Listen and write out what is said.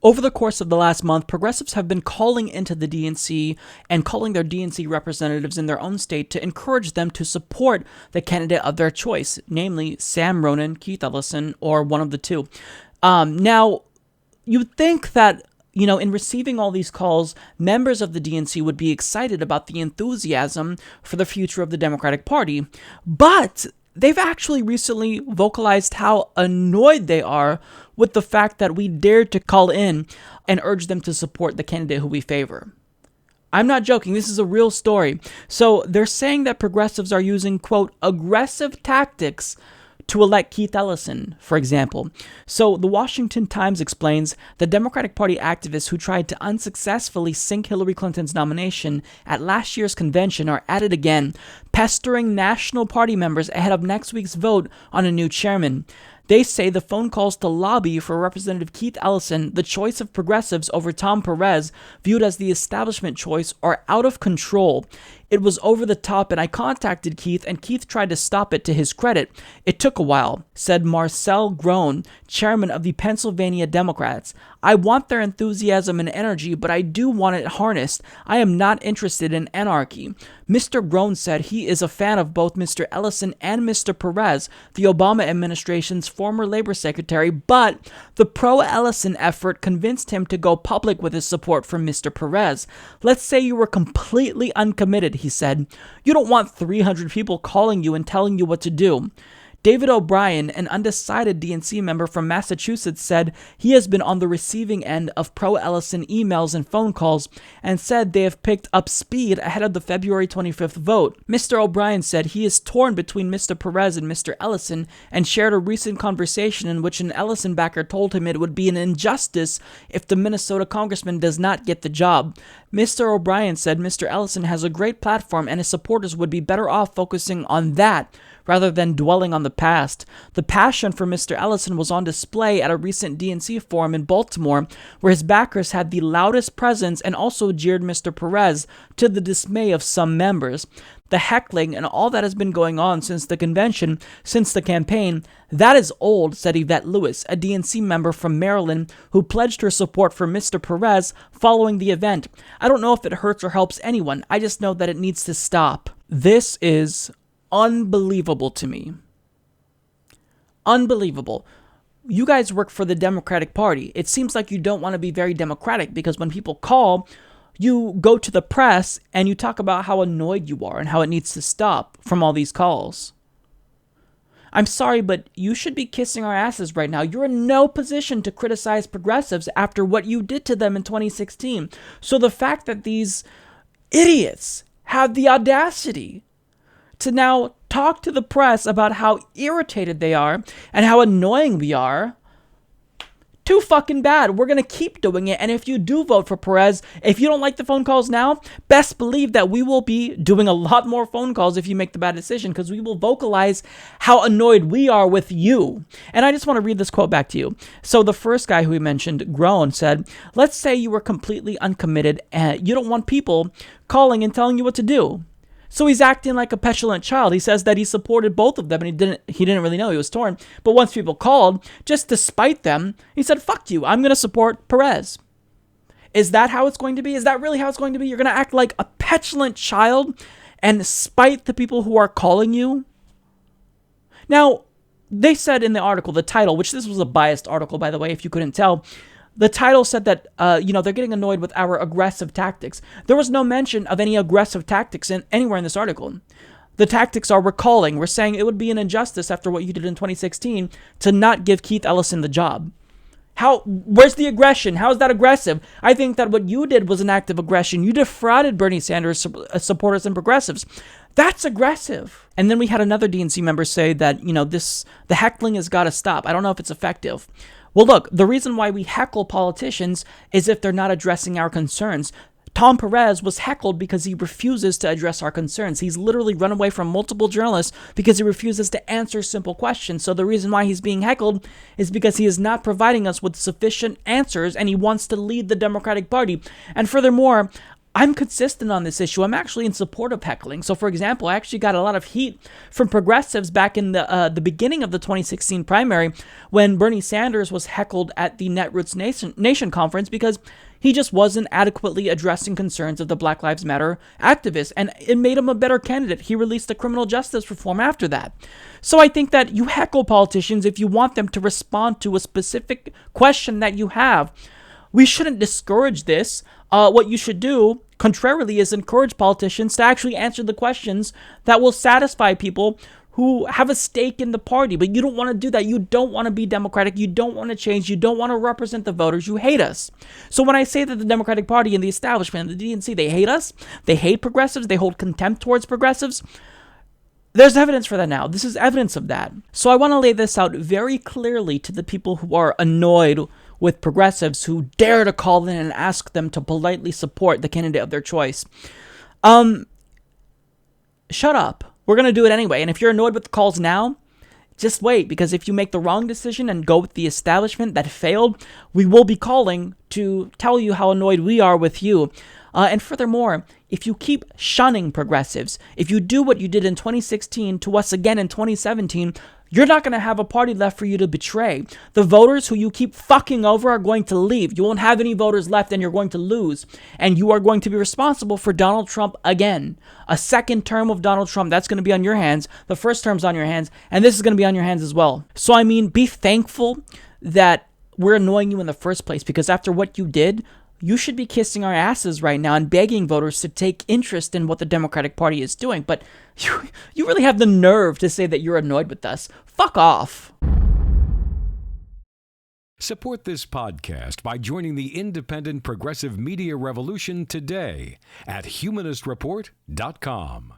Over the course of the last month, progressives have been calling into the DNC and calling their DNC representatives in their own state to encourage them to support the candidate of their choice, namely Sam Ronan, Keith Ellison, or one of the two. Now, you'd think that, in receiving all these calls, members of the DNC would be excited about the enthusiasm for the future of the Democratic Party, but they've actually recently vocalized how annoyed they are with the fact that we dared to call in and urge them to support the candidate who we favor. I'm not joking. This is a real story. So they're saying that progressives are using, quote, aggressive tactics to elect Keith Ellison, for example. So the Washington Times explains the Democratic Party activists who tried to unsuccessfully sink Hillary Clinton's nomination at last year's convention are at it again, pestering national party members ahead of next week's vote on a new chairman. They say the phone calls to lobby for Representative Keith Ellison, the choice of progressives over Tom Perez, viewed as the establishment choice, are out of control. It was over the top, and I contacted Keith, and Keith tried to stop it to his credit. It took a while, said Marcel Groen, chairman of the Pennsylvania Democrats. I want their enthusiasm and energy, but I do want it harnessed. I am not interested in anarchy. Mr. Groen said he is a fan of both Mr. Ellison and Mr. Perez, the Obama administration's former labor secretary, but the pro-Ellison effort convinced him to go public with his support for Mr. Perez. Let's say you were completely uncommitted, he said. You don't want 300 people calling you and telling you what to do. David O'Brien, an undecided DNC member from Massachusetts, said he has been on the receiving end of pro-Ellison emails and phone calls and said they have picked up speed ahead of the February 25th vote. Mr. O'Brien said he is torn between Mr. Perez and Mr. Ellison and shared a recent conversation in which an Ellison backer told him it would be an injustice if the Minnesota congressman does not get the job. Mr. O'Brien said Mr. Ellison has a great platform and his supporters would be better off focusing on that rather than dwelling on the past. The passion for Mr. Ellison was on display at a recent DNC forum in Baltimore, where his backers had the loudest presence and also jeered Mr. Perez, to the dismay of some members. The heckling and all that has been going on since the convention, since the campaign, that is old, said Yvette Lewis, a DNC member from Maryland who pledged her support for Mr. Perez following the event. I don't know if it hurts or helps anyone. I just know that it needs to stop. This is unbelievable to me. Unbelievable. You guys work for the Democratic Party. It seems like you don't want to be very democratic because when people call, you go to the press and you talk about how annoyed you are and how it needs to stop from all these calls. I'm sorry, but you should be kissing our asses right now. You're in no position to criticize progressives after what you did to them in 2016. So the fact that these idiots have the audacity to now talk to the press about how irritated they are and how annoying we are, too fucking bad. We're going to keep doing it. And if you do vote for Perez, if you don't like the phone calls now, best believe that we will be doing a lot more phone calls if you make the bad decision, because we will vocalize how annoyed we are with you. And I just want to read this quote back to you. So the first guy who we mentioned, Groen, said, let's say you were completely uncommitted and you don't want people calling and telling you what to do. So he's acting like a petulant child. He says that he supported both of them and he didn't really know, he was torn. But once people called, just to spite them, he said, fuck you, I'm going to support Perez. Is that how it's going to be? Is that really how it's going to be? You're going to act like a petulant child and spite the people who are calling you? Now, they said in the article, the title, which this was a biased article, by the way, if you couldn't tell, the title said that, they're getting annoyed with our aggressive tactics. There was no mention of any aggressive tactics anywhere in this article. The tactics are recalling. We're saying it would be an injustice after what you did in 2016 to not give Keith Ellison the job. Where's the aggression? How is that aggressive? I think that what you did was an act of aggression. You defrauded Bernie Sanders supporters and progressives. That's aggressive. And then we had another DNC member say that, the heckling has got to stop. I don't know if it's effective. Well, look, the reason why we heckle politicians is if they're not addressing our concerns. Tom Perez was heckled because he refuses to address our concerns. He's literally run away from multiple journalists because he refuses to answer simple questions. So the reason why he's being heckled is because he is not providing us with sufficient answers and he wants to lead the Democratic Party. And furthermore, I'm consistent on this issue. I'm actually in support of heckling. So, for example, I actually got a lot of heat from progressives back in the beginning of the 2016 primary when Bernie Sanders was heckled at the Netroots Nation conference because he just wasn't adequately addressing concerns of the Black Lives Matter activists, and it made him a better candidate. He released the criminal justice reform after that. So I think that you heckle politicians if you want them to respond to a specific question that you have. We shouldn't discourage this. What you should do, contrarily, is encourage politicians to actually answer the questions that will satisfy people who have a stake in the party. But you don't want to do that. You don't want to be democratic. You don't want to change. You don't want to represent the voters. You hate us. So when I say that the Democratic Party and the establishment and the DNC, they hate us, they hate progressives, they hold contempt towards progressives, there's evidence for that now. This is evidence of that. So I want to lay this out very clearly to the people who are annoyed with progressives who dare to call in and ask them to politely support the candidate of their choice. Shut up. We're going to do it anyway. And if you're annoyed with the calls now, just wait, because if you make the wrong decision and go with the establishment that failed, we will be calling to tell you how annoyed we are with you. And furthermore, if you keep shunning progressives, if you do what you did in 2016 to us again in 2017, you're not going to have a party left for you to betray. The voters who you keep fucking over are going to leave. You won't have any voters left and you're going to lose. And you are going to be responsible for Donald Trump again. A second term of Donald Trump, that's going to be on your hands. The first term's on your hands. And this is going to be on your hands as well. So, I mean, be thankful that we're annoying you in the first place, because after what you did, you should be kissing our asses right now and begging voters to take interest in what the Democratic Party is doing. But you really have the nerve to say that you're annoyed with us. Fuck off. Support this podcast by joining the independent progressive media revolution today at humanistreport.com.